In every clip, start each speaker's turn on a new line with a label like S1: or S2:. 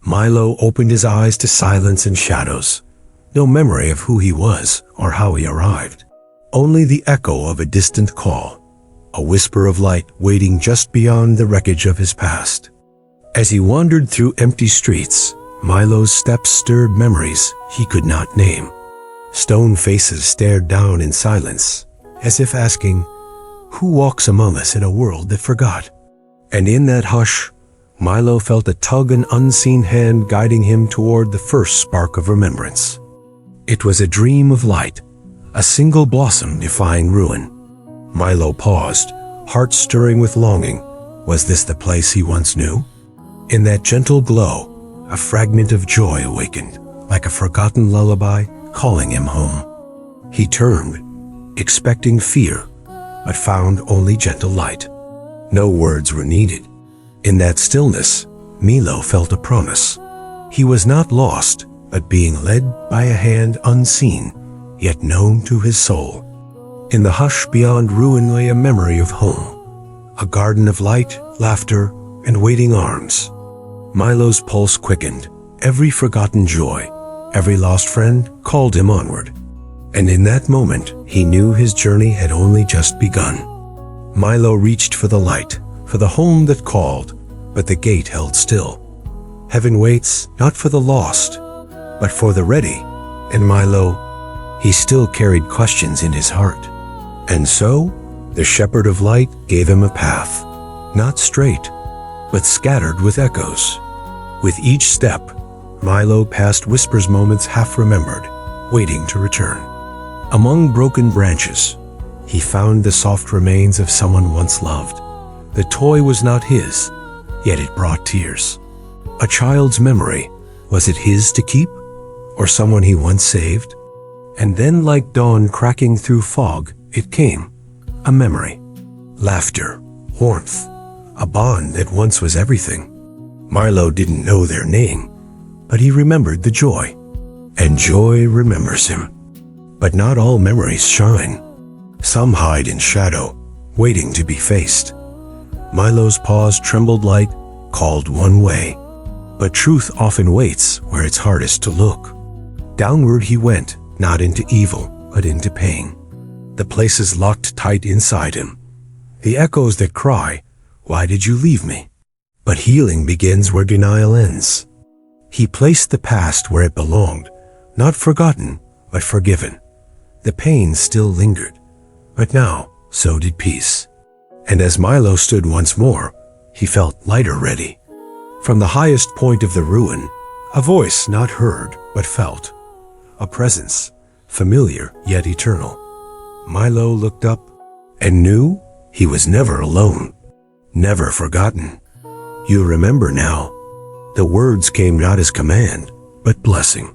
S1: Milo opened his eyes to silence and shadows. No memory of who he was or how he arrived. Only the echo of a distant call, a whisper of light waiting just beyond the wreckage of his past. As he wandered through empty streets, Milo's steps stirred memories he could not name. Stone faces stared down in silence, as if asking, "Who walks among us in a world that forgot?" And in that hush, Milo felt a tug, an unseen hand guiding him toward the first spark of remembrance. It was a dream of light, a single blossom defying ruin. Milo paused, heart stirring with longing. Was this the place he once knew? In that gentle glow, a fragment of joy awakened, like a forgotten lullaby calling him home. He turned, expecting fear, but found only gentle light. No words were needed. In that stillness, Milo felt a promise. He was not lost, but being led by a hand unseen, yet known to his soul. In the hush beyond ruin lay a memory of home, a garden of light, laughter, and waiting arms. Milo's pulse quickened. Every forgotten joy, every lost friend called him onward. And in that moment, he knew his journey had only just begun. Milo reached for the light, for the home that called, but the gate held still. Heaven waits not for the lost, but for the ready. And Milo, he still carried questions in his heart. And so, the shepherd of light gave him a path, not straight, but scattered with echoes. With each step, Milo passed whispers, moments half remembered, waiting to return. Among broken branches, he found the soft remains of someone once loved. The toy was not his, yet it brought tears. A child's memory, was it his to keep, or someone he once saved? And then, like dawn cracking through fog, it came, a memory. Laughter, warmth, a bond that once was everything. Milo didn't know their name, but he remembered the joy. And joy remembers him. But not all memories shine. Some hide in shadow, waiting to be faced. Milo's paws trembled, light called one way. But truth often waits where it's hardest to look. Downward he went, not into evil, but into pain. The places locked tight inside him. The echoes that cry, "Why did you leave me?" But healing begins where denial ends. He placed the past where it belonged, not forgotten, but forgiven. The pain still lingered, but now so did peace. And as Milo stood once more, he felt lighter ready. From the highest point of the ruin, a voice not heard but felt. A presence, familiar yet eternal. Milo looked up and knew he was never alone, never forgotten. "You remember now." The words came not as command, but blessing.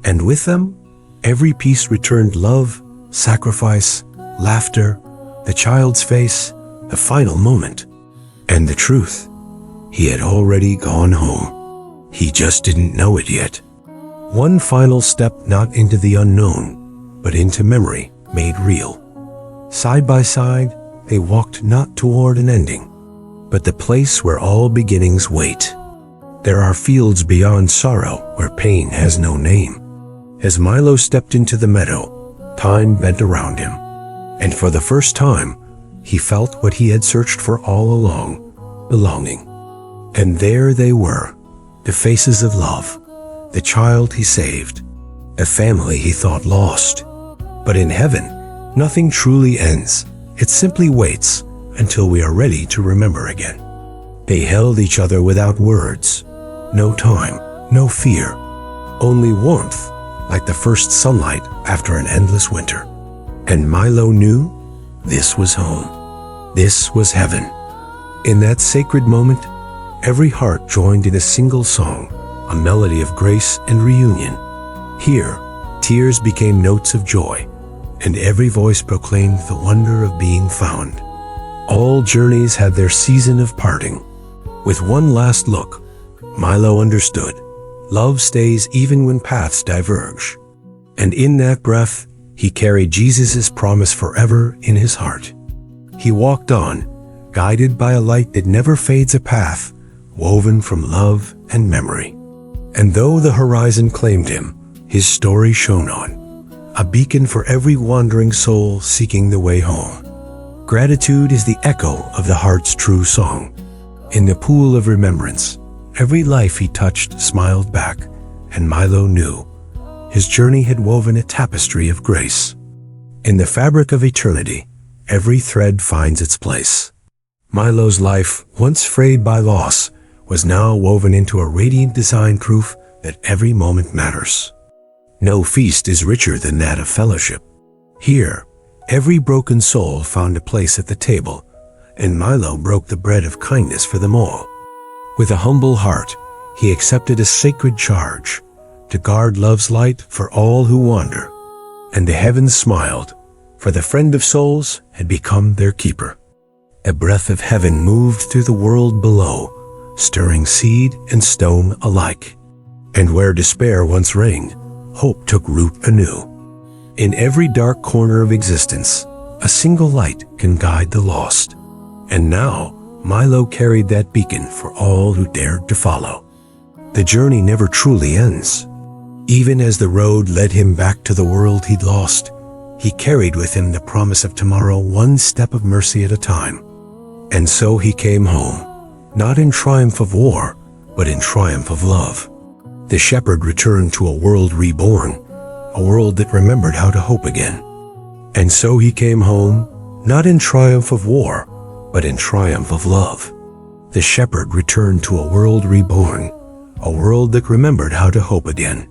S1: And with them, every piece returned love, sacrifice, laughter, the child's face, the final moment. And the truth, he had already gone home. He just didn't know it yet. One final step, not into the unknown, but into memory made real. Side by side, they walked not toward an ending, but the place where all beginnings wait. There are fields beyond sorrow where pain has no name. As Milo stepped into the meadow, time bent around him, and for the first time, he felt what he had searched for all along, belonging. And there they were, the faces of love, the child he saved, a family he thought lost. But in heaven, nothing truly ends. It simply waits until we are ready to remember again. They held each other without words. No time, no fear, only warmth, like the first sunlight after an endless winter. And Milo knew this was home. This was heaven. In that sacred moment, every heart joined in a single song, a melody of grace and reunion. Here, tears became notes of joy, and every voice proclaimed the wonder of being found. All journeys had their season of parting. With one last look, Milo understood. Love stays even when paths diverge. And in that breath, he carried Jesus' promise forever in his heart. He walked on, guided by a light that never fades, a path woven from love and memory. And though the horizon claimed him, his story shone on, a beacon for every wandering soul seeking the way home. Gratitude is the echo of the heart's true song. In the pool of remembrance, every life he touched smiled back, and Milo knew his journey had woven a tapestry of grace. In the fabric of eternity, every thread finds its place. Milo's life, once frayed by loss, was now woven into a radiant design, proof that every moment matters. No feast is richer than that of fellowship. Here, every broken soul found a place at the table, and Milo broke the bread of kindness for them all. With a humble heart, he accepted a sacred charge to guard love's light for all who wander. And the heavens smiled, for the friend of souls had become their keeper. A breath of heaven moved through the world below, stirring seed and stone alike. And where despair once reigned, hope took root anew. In every dark corner of existence, a single light can guide the lost. And now, Milo carried that beacon for all who dared to follow. The journey never truly ends. Even as the road led him back to the world he'd lost, he carried with him the promise of tomorrow, one step of mercy at a time. And so he came home, not in triumph of war, but in triumph of love. The shepherd returned to a world reborn, a world that remembered how to hope again. And so he came home, not in triumph of war, but in triumph of love. The shepherd returned to a world reborn, a world that remembered how to hope again.